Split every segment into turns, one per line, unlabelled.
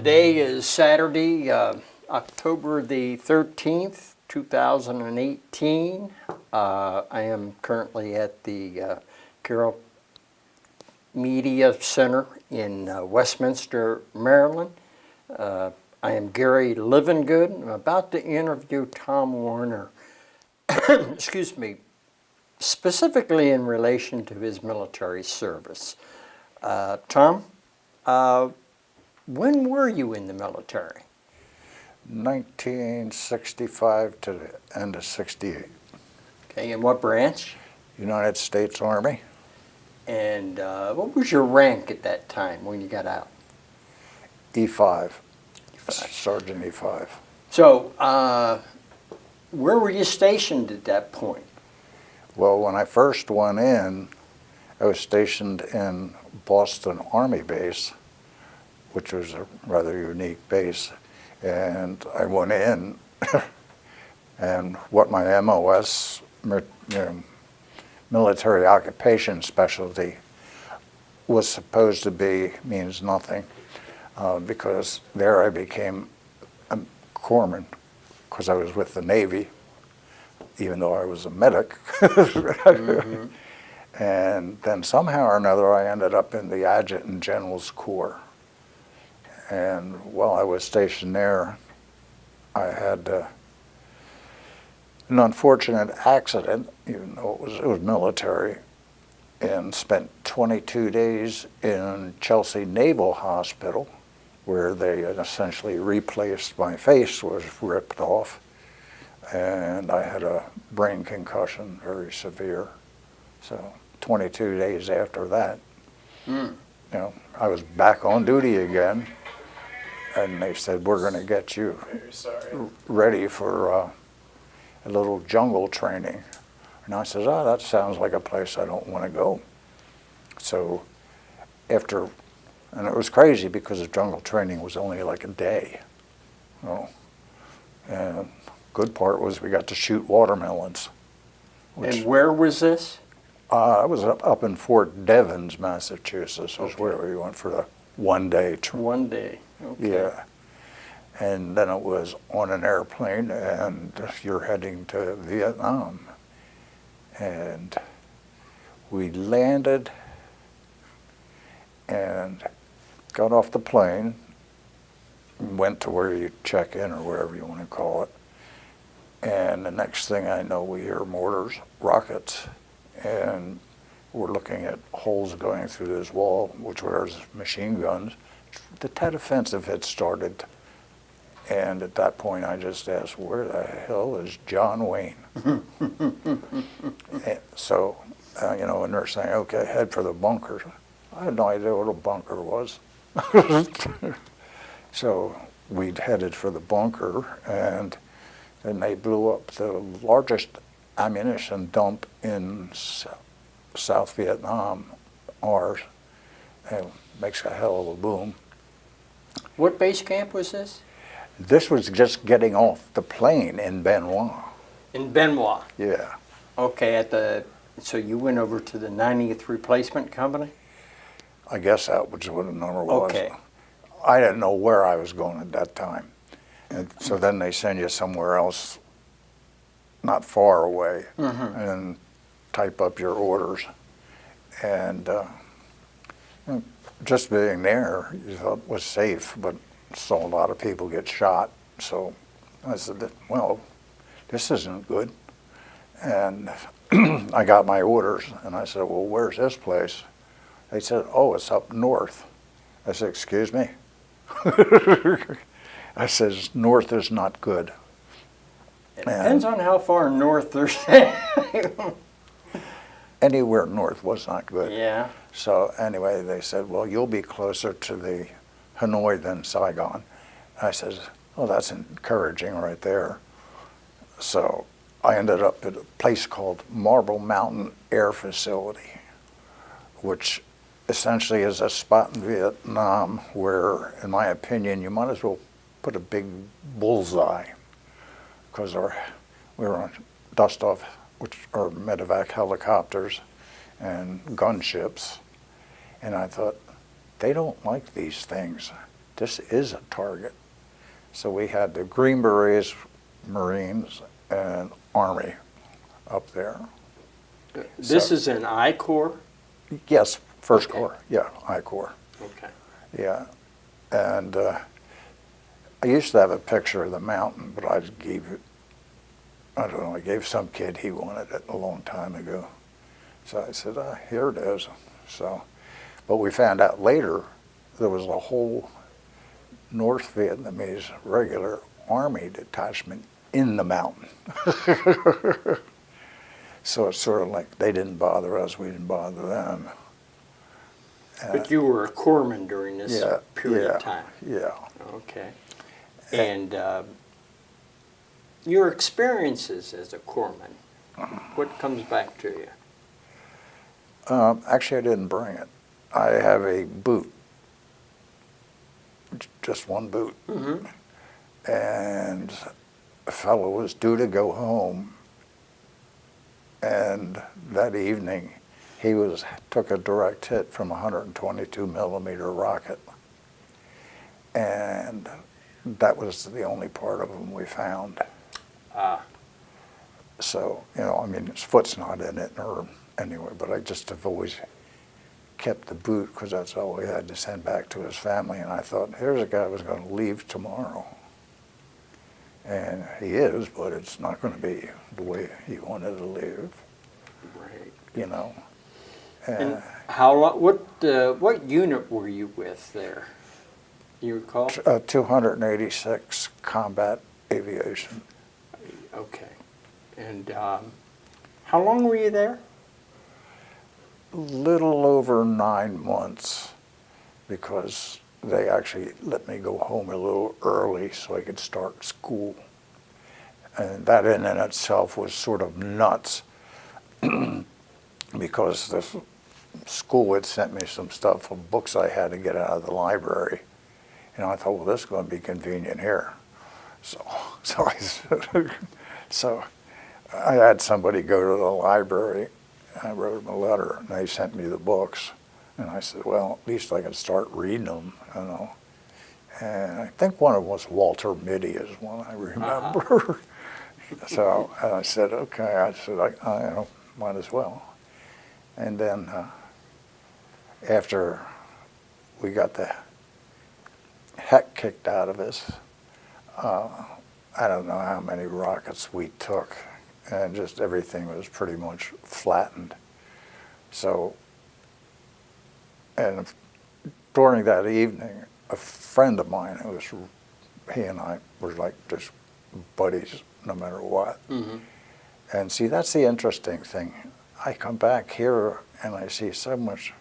Today is Saturday, October the 13th, 2018. I am currently at the Carroll Media Center in Westminster, Maryland. I am Gary Livingood. I'm about to interview Tom Woerner, excuse me, specifically in relation to his military service. Tom, when were you in the military?
1965 to the end of 68.
Okay, and what branch?
United States Army.
And what was your rank at that time when you got out?
E5, Sergeant E5.
So, where were you stationed at that point?
Well, when I first went in, I was stationed in Boston Army Base, which was a rather unique base. And I went in, and what my MOS, military occupation specialty, was supposed to be means nothing, because there I became a corpsman, because I was with the Navy, even though I was a medic. Mm-hmm. And then somehow or another I ended up in the Adjutant General's Corps. And while I was stationed there, I had an unfortunate accident, even though it was military, and spent 22 days in Chelsea Naval Hospital, where they had essentially replaced my face, was ripped off, and I had a brain concussion, very severe. So 22 days after that, I was back on duty again. And they said, we're going to get you ready for a little jungle training. And I said, oh, that sounds like a place I don't want to go. So and it was crazy because the jungle training was only like a day. And good part was we got to shoot watermelons.
And where was this?
I was up in Fort Devens, Massachusetts, was where we went for the one-day training.
1 day. Okay.
Yeah, and then it was on an airplane, and you're heading to Vietnam. And we landed and got off the plane, went to where you check in or wherever you want to call it. And the next thing I know, we hear mortars, rockets, and we're looking at holes going through this wall, which was machine guns. The Tet Offensive had started, and at that point I just asked, where the hell is John Wayne? So, and they're saying, okay, head for the bunker. I had no idea what a bunker was. So we'd headed for the bunker, and then they blew up the largest ammunition dump in South Vietnam, ours. It makes a hell of a boom.
What base camp was this?
This was just getting off the plane in Benoit.
In Benoit?
Yeah.
Okay, so you went over to the 90th Replacement Company?
I guess that was what the number was.
Okay.
I didn't know where I was going at that time. And so then they send you somewhere else not far away, and type up your orders. And just being there, you thought was safe, but saw a lot of people get shot. So I said, well, this isn't good. And I got my orders, and I said, well, where's this place? They said, oh, it's up north. I said, excuse me? I said, north is not good.
It depends on how far north they're saying.
Anywhere north was not good.
Yeah.
So anyway, they said, well, you'll be closer to the Hanoi than Saigon. I said, oh, that's encouraging right there. So I ended up at a place called Marble Mountain Air Facility, which essentially is a spot in Vietnam where, in my opinion, you might as well put a big bullseye, because we were on dust-off, which are medevac helicopters and gunships. And I thought, they don't like these things. this is a target. So we had the Green Berets, Marines, and Army up there.
This
So-
is an I Corps?
Yes, First
Okay.
Corps, yeah, I Corps,
Okay.
yeah. And I used to have a picture of the mountain, but I just gave it, I don't know, I gave some kid, he wanted it a long time ago. So I said, here it is. So, but we found out later there was a whole North Vietnamese regular army detachment in the mountain. So it's sort of like they didn't bother us, we didn't bother them.
But you were a corpsman during this
Yeah,
period
yeah,
of time?
yeah.
Okay. And your experiences as a corpsman, what comes back to you?
Actually, I didn't bring it. I have a boot, just one boot.
Mm-hmm.
And a fellow was due to go home, and that evening he took a direct hit from a 122 millimeter rocket, and that was the only part of him we found.
Ah.
So, you know, I mean, his foot's not in it or anyway, but I just have always kept the boot because that's all we had to send back to his family. And I thought, here's a guy who was going to leave tomorrow. And he is, but it's not going to be the way he wanted to live,
Right.
you know.
And how long? What unit were you with there? You recall?
286 combat aviation.
Okay. And how long were you there?
Little over 9 months, because they actually let me go home a little early so I could start school. And that in and itself was sort of nuts because the school had sent me some stuff of books I had to get out of the library. And I thought, well, this is going to be convenient here. So I had somebody go to the library. I wrote them a letter, and they sent me the books. And I said, well, at least I can start reading them, you know. And I think one of them was Walter Mitty is one I remember. So I said, okay. I said, I you know, might as well. And then after we got the heck kicked out of us, I don't know how many rockets we took, and just everything was pretty much flattened. So, and during that evening, a friend of mine, he and I were like just buddies no matter what.
Mm-hmm.
And see, that's the interesting thing. I come back here and I see so much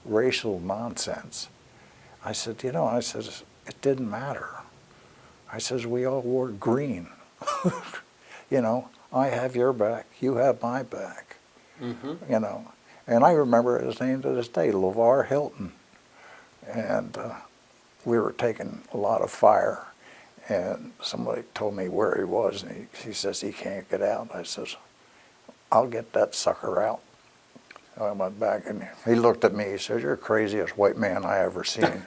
racial nonsense. I said, you know, I says, it didn't matter. I says, we all wore green. You know, I have your back, you have my back.
Mm-hmm.
You know, and I remember his name to this day, LeVar Hilton. And we were taking a lot of fire, and somebody told me where he was, and he says he can't get out. I says, I'll get that sucker out. So I went back, and he looked at me, he says, you're the craziest white man I ever seen.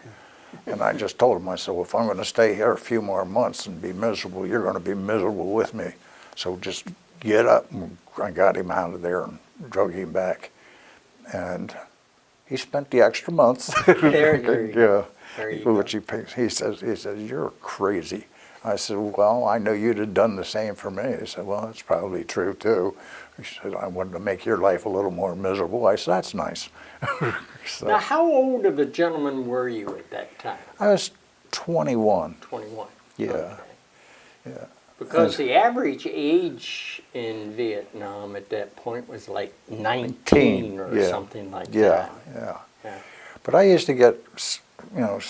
And I just told him, I said, well, if I'm going to stay here a few more months and be miserable, you're going to be miserable with me. So just get up. And I got him out of there and drug him back. And he spent the extra months.
There you go. There you
Which he says, you're crazy. I said, well, I know you'd have done the same for me. He said, well, that's probably true too. He said, I wanted to make your life a little more miserable. I said, that's nice. So,
Now, how old of a gentleman were you at that time?
I was 21.
21.
Yeah.
Okay.
Yeah.
Because the average age in Vietnam at that point was like 19 or
yeah.
something like
Yeah,
that.
yeah.
Yeah.
But I used to get, you know,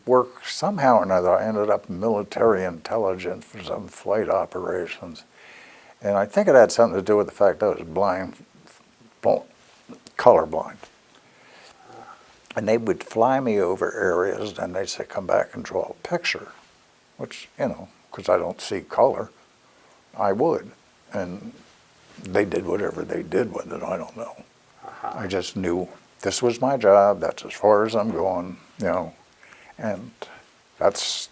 work somehow or another. I ended up in military intelligence for some flight operations. And I think it had something to do with the fact I was colorblind. And they would fly me over areas, and they'd say, come back and draw a picture, which, you know, because I don't see color, I would. And they did whatever they did with it, I don't know.
Uh-huh.
I just knew this was my job, that's as far as I'm going, and that's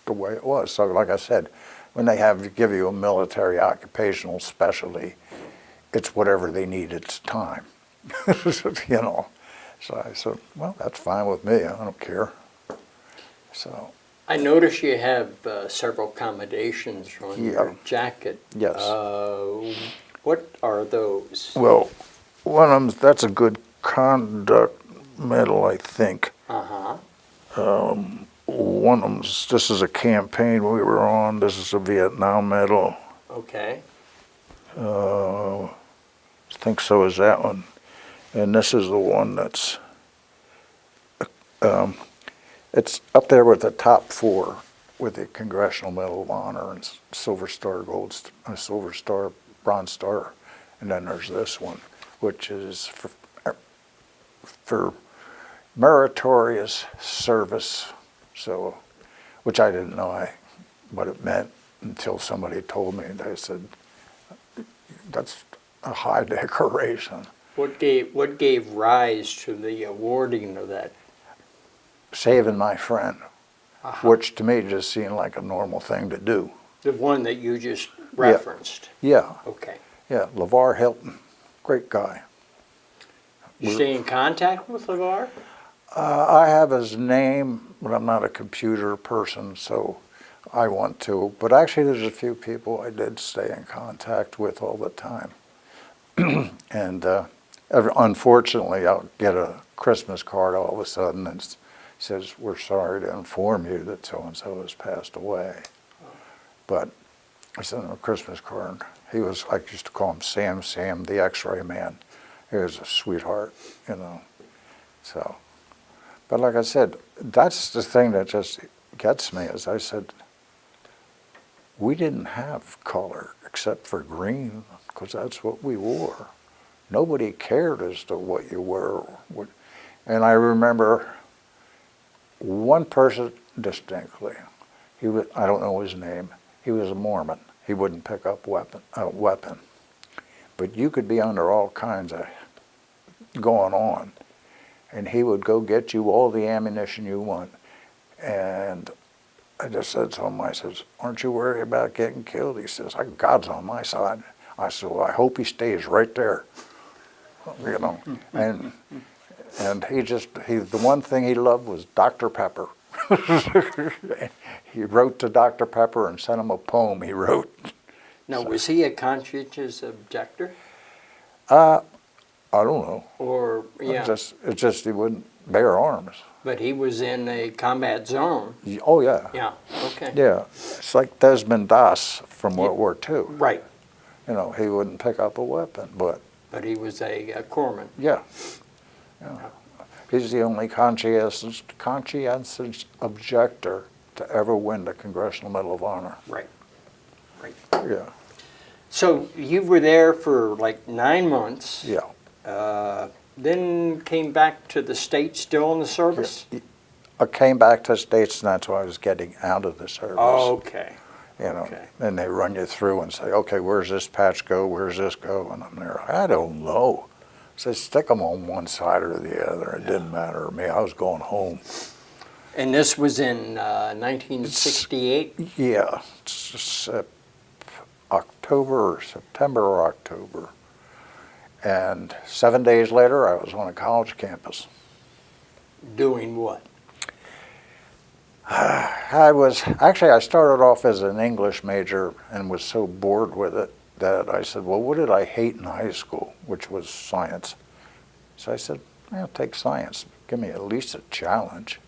the way it was. So like I said, when they give you a military occupational specialty, it's whatever they need at the time, So I said, well, that's fine with me, I don't care. So.
I notice you have several accommodations on your jacket.
Yes.
What are those?
Well, one of them, that's a good conduct medal, I think.
Uh-huh.
One of them, this is a campaign we were on. This is a Vietnam medal.
Okay.
I think so is that one. And this is the one that's, it's up there with the top 4 with the Congressional Medal of Honor and Silver Star, Silver Star, Bronze Star. And then there's this one, which is for meritorious service. So, which I didn't know what it meant until somebody told me. They said, that's a high decoration.
What gave rise to the awarding of that?
Saving my friend, which to me just seemed like a normal thing to do.
The one that you just referenced?
Yeah.
Okay.
Yeah, LeVar Hilton, great guy.
You stay in contact with LeVar?
I have his name, but I'm not a computer person, so I want to. But actually, there's a few people I did stay in contact with all the time. And unfortunately, I'll get a Christmas card all of a sudden and says, we're sorry to inform you that so-and-so has passed away. But I sent him a Christmas card. He was, I used to call him Sam, the X-ray man. He was a sweetheart, So, but like I said, that's the thing that just gets me, as I said, we didn't have color except for green, because that's what we wore. Nobody cared as to what you were. And I remember one person distinctly. He was, I don't know his name. He was a Mormon. He wouldn't pick up a weapon. But you could be under all kinds of going on, and he would go get you all the ammunition you want. And I just said to him, I says, aren't you worried about getting killed? He says, God's on my side. I said, well, I hope he stays right there. And the one thing he loved was Dr. Pepper. He wrote to Dr. Pepper and sent him a poem he wrote.
Now, was he a conscientious objector?
I don't know.
Or, yeah.
It's just he wouldn't bear arms.
But he was in a combat zone.
Oh, yeah.
Yeah, okay.
Yeah. It's like Desmond Doss from World War II.
Right.
He wouldn't pick up a weapon, but
he was a corpsman.
yeah. He's the only conscientious objector to ever win the Congressional Medal of Honor.
Right. Right.
Yeah.
So you were there for like 9 months.
Yeah.
Then came back to the States, still in the service?
I came back to the States, and that's why I was getting out of the service.
Oh, okay.
Okay. And they run you through and say, okay, where's this patch go? Where's this go? And I'm there, I don't know. So stick them on one side or the other. It didn't matter to me. I was going home.
And this was in 1968?
Yeah. It's September or October. And 7 days later, I was on a college campus.
Doing what?
I started off as an English major and was so bored with it that I said, well, what did I hate in high school, which was science. So I said, I'll take science. Give me at least a challenge.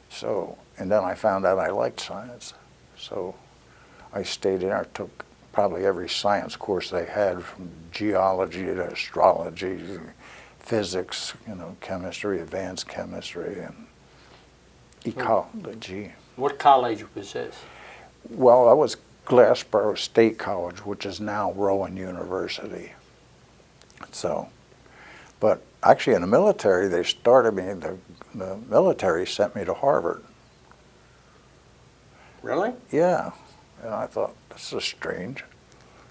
So, and then I found out I liked science. So I stayed in. I took probably every science course they had, from geology to astrology, physics, chemistry, advanced chemistry, and ecology.
What college was this?
Well, that was Glassboro State College, which is now Rowan University. So, but actually in the military, they started me, the military sent me to Harvard.
Really?
Yeah. And I thought, this is strange.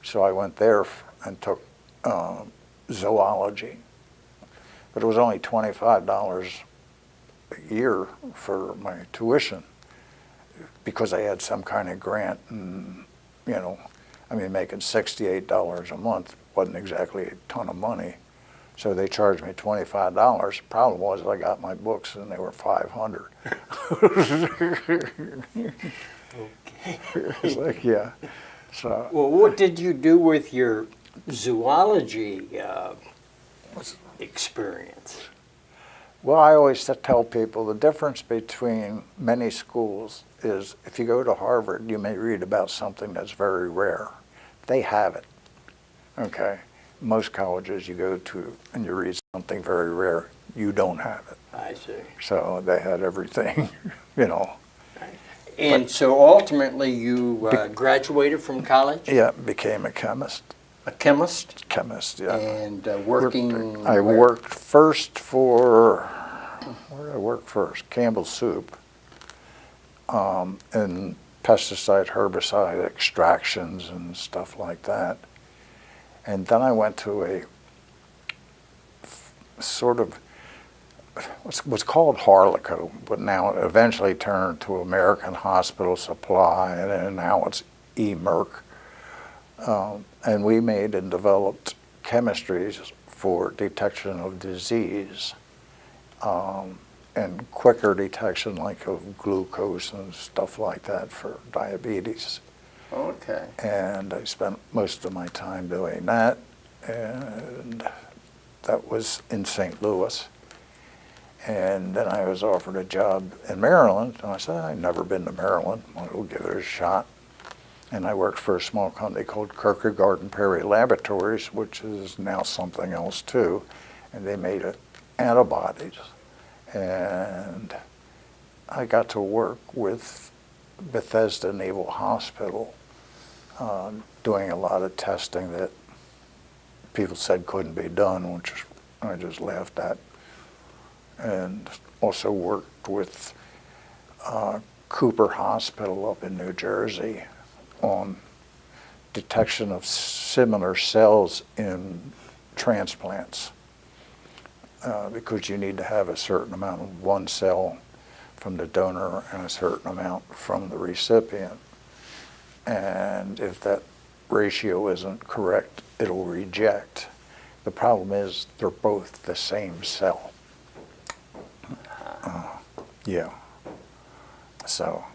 So I went there and took zoology. but it was only $25 a year for my tuition because I had some kind of grant, and I mean, making $68 a month wasn't exactly a ton of money. So they charged me $25. The problem was I got my books and they were $500.
Okay.
It's like, yeah. So
Well, what did you do with your zoology experience?
well, I always tell people the difference between many schools is if you go to Harvard, you may read about something that's very rare. They have it, okay? Most colleges you go to and you read something very rare, you don't have it.
I see.
So they had everything,
And so ultimately you graduated from college?
Yeah, became a chemist.
A chemist?
Chemist, yeah.
And working...
I
where?
worked first for, where did I work first? Campbell Soup, in pesticide, herbicide extractions and stuff like that. And then I went to a sort of what's called Harlico, but now it eventually turned to American Hospital Supply, and then now it's E-Merck. And we made and developed chemistries for detection of disease, and quicker detection like of glucose and stuff like that for diabetes.
Okay.
And I spent most of my time doing that, and that was in St. Louis. And then I was offered a job in Maryland, and I said, I've never been to Maryland, I'll give it a shot. And I worked for a small company called Kierkegaard and Perry Laboratories, which is now something else too, and they made antibodies. And I got to work with Bethesda Naval Hospital, doing a lot of testing that people said couldn't be done, which I just laughed at. And also worked with Cooper Hospital up in New Jersey on detection of similar cells in transplants, because you need to have a certain amount of one cell from the donor and a certain amount from the recipient. And if that ratio isn't correct, it'll reject. The problem is they're both the same cell. Yeah. So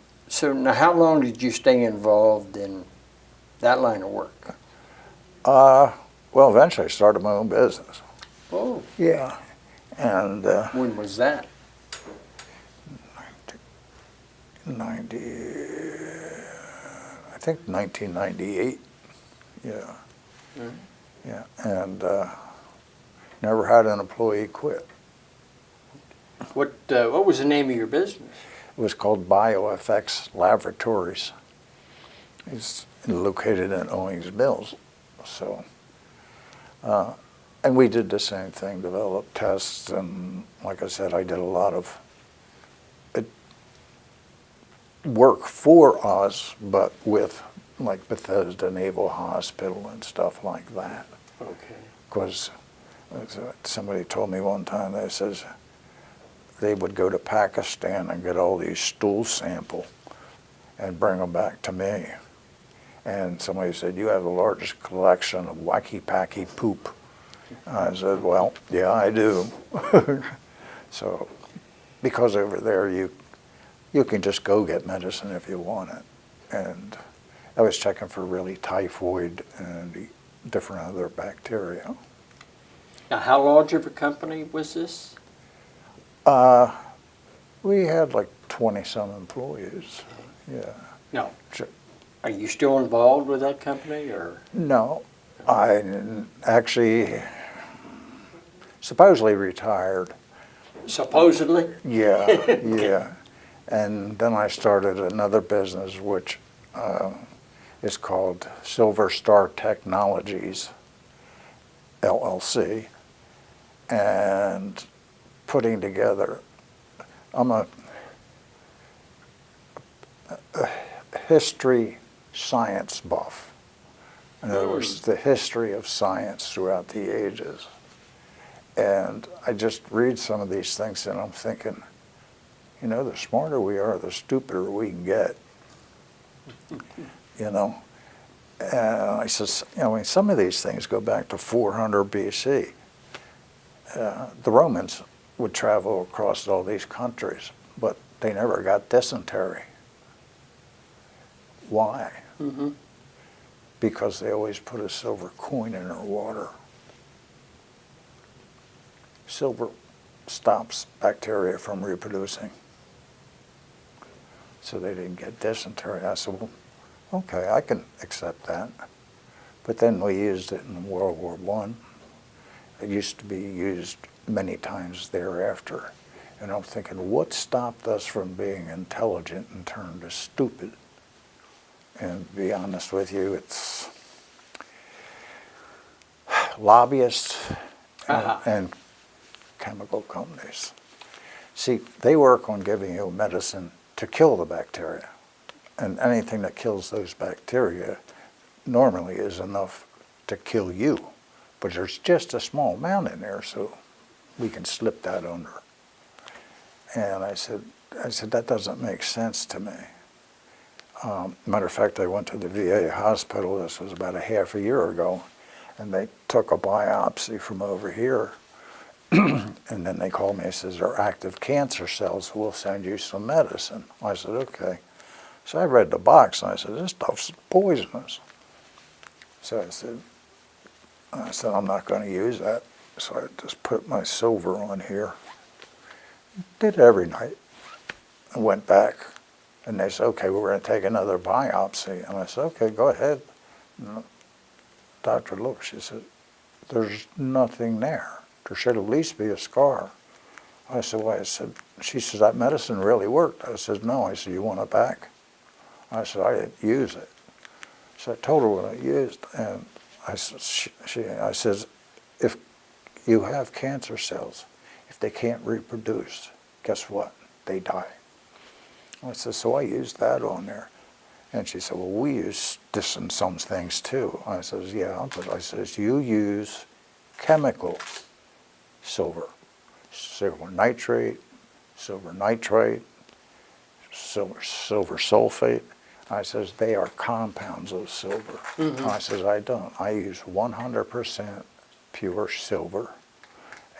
now how long did you stay involved in that line of work?
well, eventually I started my own business.
Oh.
Yeah. And
When was that?
90, I think 1998. Yeah.
Mm-hmm.
Yeah. And never had an employee quit.
What was the name of your business?
It was called BioFX Laboratories. It's located in Owings Mills. So, and we did the same thing, developed tests, and like I said, I did a lot of work for us, but with like Bethesda Naval Hospital and stuff like that.
Okay.
Because somebody told me one time, they says they would go to Pakistan and get all these stool sample and bring them back to me. And somebody said, you have the largest collection of wacky-packy poop. I said, well, yeah, I do. So, because over there you can just go get medicine if you want it. And I was checking for really typhoid and different other bacteria.
Now, how large of a company was this?
We had like 20-some employees. Yeah.
No. Are you still involved with that company, or?
No, I actually supposedly retired.
Supposedly?
Yeah, yeah. And then I started another business, which is called Silver Star Technologies, LLC, and putting together, I'm a history science buff. In other words, the history of science throughout the ages. And I just read some of these things and I'm thinking, you know, the smarter we are, the stupider we can get. You know? And I says, you know, I mean, some of these things go back to 400 BC. The Romans would travel across all these countries, but they never got dysentery. Why?
Mm-hmm.
Because they always put a silver coin in their water. Silver stops bacteria from reproducing. So they didn't get dysentery. I said, well, okay, I can accept that. But then we used it in World War I. It used to be used many times thereafter. And I'm thinking, what stopped us from being intelligent and turned to stupid? And to be honest with you, it's lobbyists and chemical companies. See, they work on giving you medicine to kill the bacteria. And anything that kills those bacteria normally is enough to kill you. But there's just a small amount in there, so we can slip that under. And I said, that doesn't make sense to me. Matter of fact, I went to the VA hospital, this was about a half a year ago, and they took a biopsy from over here, and then they called me and says, they're active cancer cells, we'll send you some medicine. I said, okay. So I read the box, and I said, this stuff's poisonous. So I said, I'm not going to use that. So I just put my silver on here. Did it every night. I went back, and they said, okay, we're going to take another biopsy. And I said, okay, go ahead. And the doctor looked, she said, there's nothing there. There should at least be a scar. I said, why? She says, that medicine really worked. I said, no. I said, you want it back? I said, I didn't use it. So I told her what I used, and I said, if you have cancer cells, if they can't reproduce, guess what? They die. I said, so I used that on there. And she said, well, we use this in some things too. I says, yeah, but I says, you use chemical silver. Silver nitrate, silver nitrite, silver sulfate. I says, they are compounds of silver. Mm-hmm. I says, I don't. I use 100% pure silver.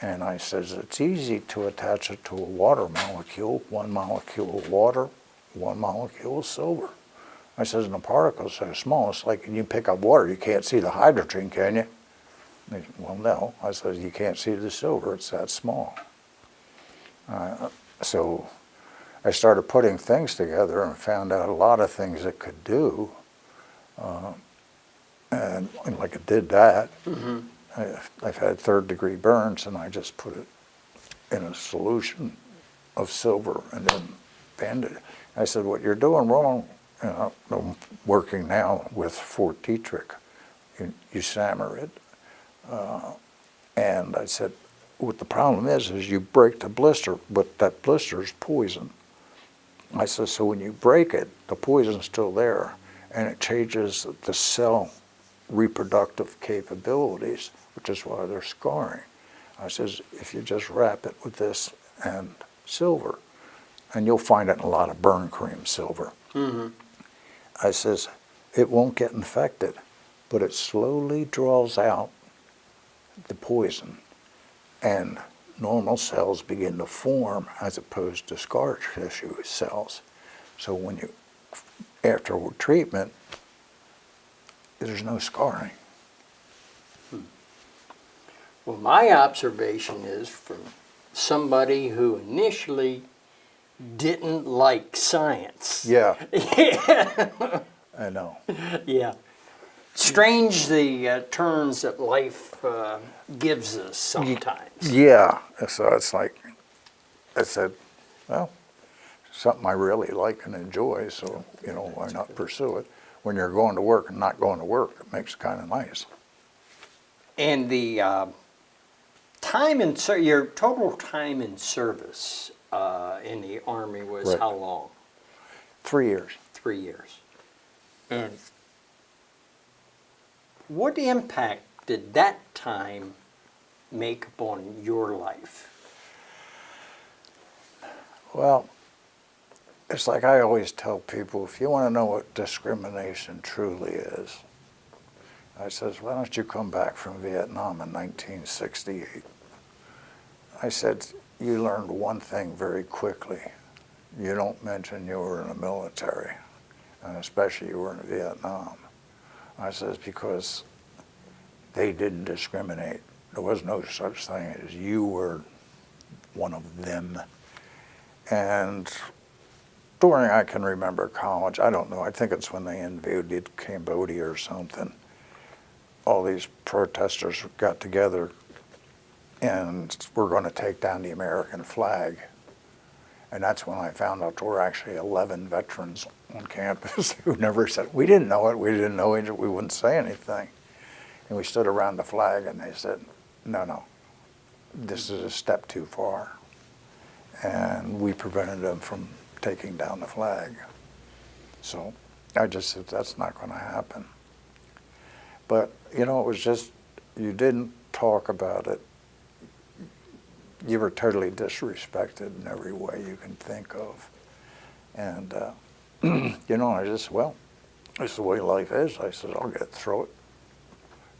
And I says, it's easy to attach it to a water molecule, one molecule of water, one molecule of silver. I says, and the particle's so small, it's like when you pick up water, you can't see the hydrogen, can you? He said, well, no. I says, you can't see the silver, it's that small. So I started putting things together and found out a lot of things it could do. And like it did that. Mm-hmm. I've had third-degree burns, and I just put it in a solution of silver and then banded it. I said, what you're doing wrong, I'm working now with Fort Detrick. You sammer it. And I said, what the problem is you break the blister, but that blister is poison. I said, so when you break it, the poison's still there, and it changes the cell reproductive capabilities, which is why they're scarring. I says, if you just wrap it with this and silver, and you'll find it in a lot of burn cream silver. Mm-hmm. I says, it won't get infected, but it slowly draws out the poison, and normal cells begin to form as opposed to scar tissue cells. So when you, after treatment, there's no scarring.
Well, my observation is from somebody who initially didn't like science.
Yeah.
Yeah.
I know.
Yeah. Strange the turns that life gives us sometimes.
Yeah. So it's like, I said, well, something I really like and enjoy, so, why not pursue it? When you're going to work and not going to work, it makes it kind of nice.
And the your total time in service in the Army was
Right.
how long?
3 years.
3 years. And what impact did that time makeup on your life?
Well, it's like I always tell people, if you want to know what discrimination truly is, I says, why don't you come back from Vietnam in 1968? I said, you learned one thing very quickly. You don't mention you were in the military, and especially you were in Vietnam. I says, because they didn't discriminate. There was no such thing as you were one of them. And during, I can remember college, I don't know, I think it's when they invaded Cambodia or something, all these protesters got together and were going to take down the American flag. And that's when I found out there were actually 11 veterans on campus who never said, we didn't know it, we didn't know it, we wouldn't say anything. And we stood around the flag and they said, no, this is a step too far. And we prevented them from taking down the flag. So I just said, that's not going to happen. But, you know, it was just, you didn't talk about it. You were totally disrespected in every way you can think of. And, you know, I just, well, this is the way life is. I said, I'll get through it,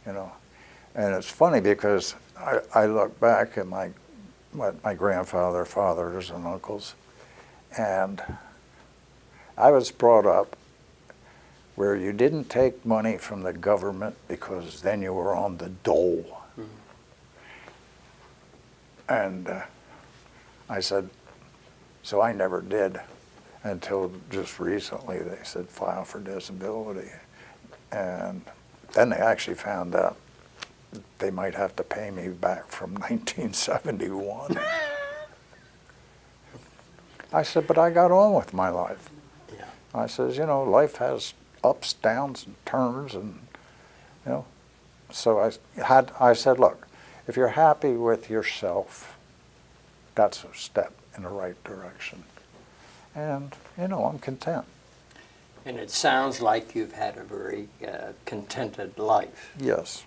you know. And it's funny because I look back at my grandfather, fathers, and uncles, and I was brought up where you didn't take money from the government because then you were on the dole. Mm-hmm. And I said, so I never did until just recently they said file for disability. And then they actually found out they might have to pay me back from 1971. I said, but I got on with my life. Yeah. I says, you know, life has ups, downs, and turns, and, you know. So I said, look, if you're happy with yourself, that's a step in the right direction. And, you know, I'm content.
And it sounds like you've had a very contented life.
Yes.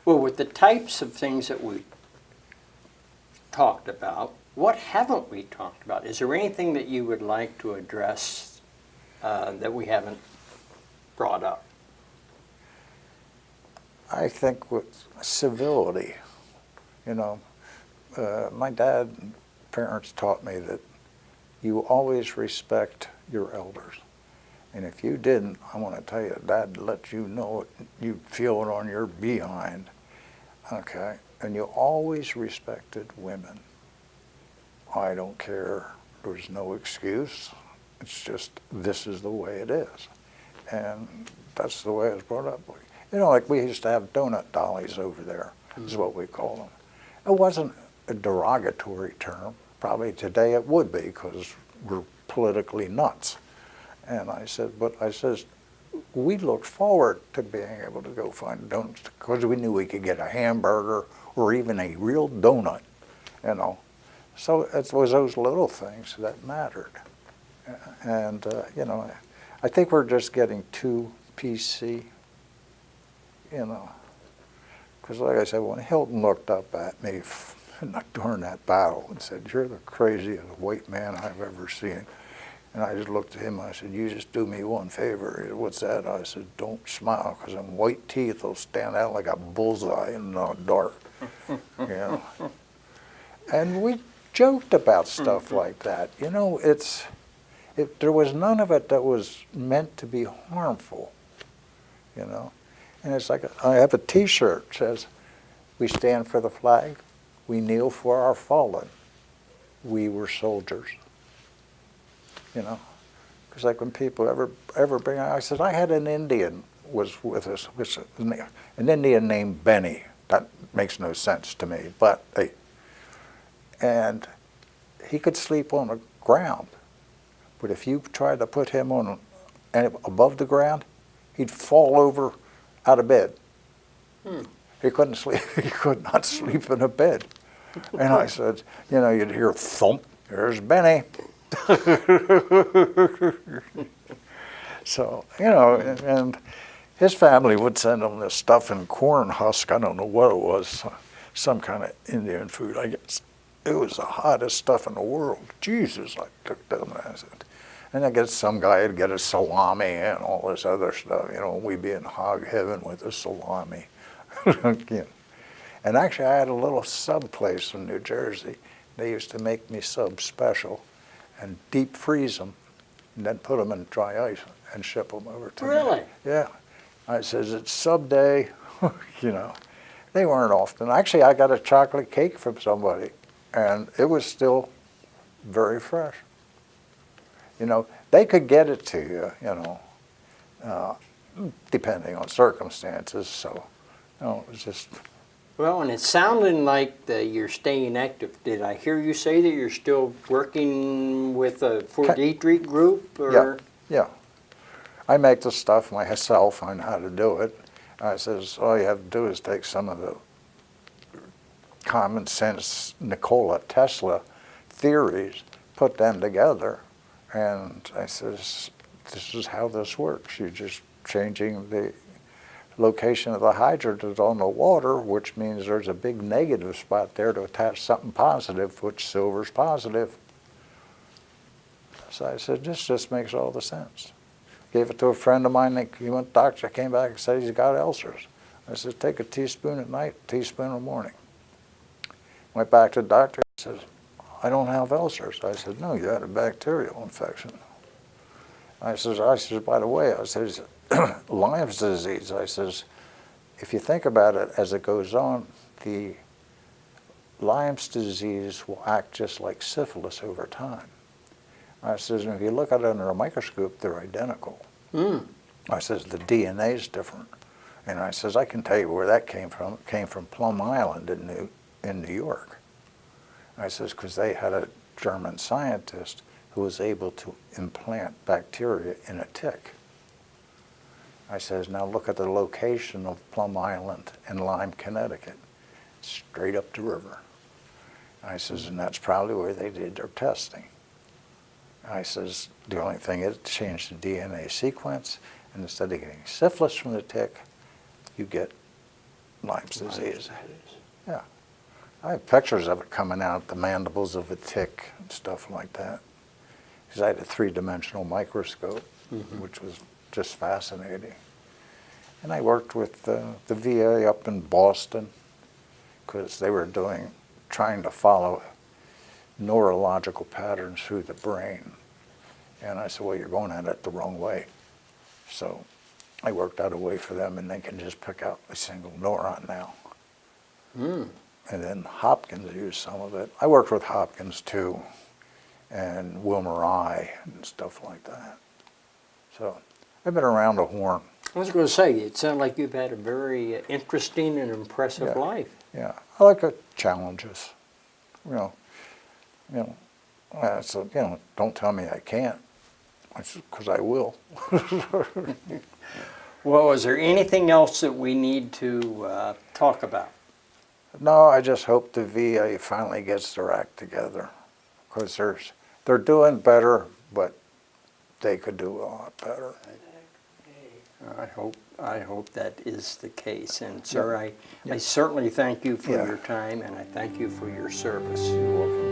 Well, with the types of things that we talked about, what haven't we talked about? Is there anything that you would like to address that we haven't brought up?
I think with civility, you know, my dad and parents taught me that you always respect your elders. And if you didn't, I want to tell you, Dad let you know it, you'd feel it on your behind, okay? And you always respected women. I don't care, there's no excuse. It's just, this is the way it is. And that's the way I was brought up. You know, like we used to have donut dollies over there, is what we call them. It wasn't a derogatory term. Probably today it would be, because we're politically nuts. And I said, but I says, we looked forward to being able to go find donuts because we knew we could get a hamburger or even a real donut, you know. So it was those little things that mattered. And, you know, I think we're just getting too PC, you know. Because like I said, when Hilton looked up at me during that battle and said, you're the craziest white man I've ever seen. And I just looked at him and I said, you just do me one favor. He said, what's that? I said, don't smile, because them white teeth will stand out like a bullseye in the dark. You know? And we joked about stuff like that. You know, there was none of it that was meant to be harmful, you know. And it's like, I have a T-shirt that says, we stand for the flag, we kneel for our fallen, we were soldiers. You know, because like when people ever bring, I said, I had an Indian was with us, an Indian named Benny. That makes no sense to me, but and he could sleep on the ground, but if you tried to put him on above the ground, he'd fall over out of bed. He couldn't sleep. He could not sleep in a bed. And I said, you know, you'd hear thump. There's Benny. So, you know, and his family would send him this stuff in corn husk. I don't know what it was. some kind of Indian food, I guess. It was the hottest stuff in the world. Jesus, I took them as it. And I guess some guy would get a salami and all this other stuff. You know, we'd be in hog heaven with the salami. You know. And actually, I had a little sub place in New Jersey. They used to make me subs special and deep freeze them and then put them in dry ice and ship them over to me.
Really?
Yeah. I says, it's sub day, you know. They weren't often. Actually, I got a chocolate cake from somebody, and it was still very fresh. You know, they could get it to you, you know, depending on circumstances. So, you know, it was just...
Well, and it's sounding like you're staying active. Did I hear you say that you're still working with a Fort Detrick group? Or?
Yeah. I make the stuff myself. I know how to do it. I says, all you have to do is take some of the common sense Nikola Tesla theories, put them together, and I says, this is how this works. You're just changing the location of the hydrogen on the water, which means there's a big negative spot there to attach something positive, which silver's positive. So I said, this just makes all the sense. Gave it to a friend of mine. He went to the doctor, came back and said he's got ulcers. I said, take a teaspoon at night, a teaspoon in the morning. Went back to the doctor, he says, I don't have ulcers. I said, no, you had a bacterial infection. I says, by the way, I says, Lyme's disease, I says, if you think about it as it goes on, the Lyme's disease will act just like syphilis over time. I says, and if you look at it under a microscope, they're identical. I says, the DNA is different. And I says, I can tell you where that came from. It came from Plum Island in New York. I says, because they had a German scientist who was able to implant bacteria in a tick. I says, now look at the location of Plum Island in Lyme, Connecticut, straight up the river. I says, and that's probably where they did their testing. I says, the only thing is change the DNA sequence, and instead of getting syphilis from the tick, you get Lyme's disease. Yeah. I have pictures of it coming out, the mandibles of a tick and stuff like that. Because I had a three-dimensional microscope, which was just fascinating. And I worked with the VA up in Boston, because they were trying to follow neurological patterns through the brain. And I said, well, you're going at it the wrong way. So I worked out a way for them, and they can just pick out a single neuron now. And then Hopkins used some of it. I worked with Hopkins too, and Woerner and stuff like that. So I've been around the horn.
I was going to say, it sounds like you've had a very interesting and impressive life.
Yeah, I like challenges. You know, so, you know, don't tell me I can't, because I will.
Well, is there anything else that we need to talk about?
No, I just hope the VA finally gets their act together, because they're doing better, but they could do a lot better.
I hope that is the case. And sir, I certainly thank you for your time, and I thank you for your service.
You're welcome.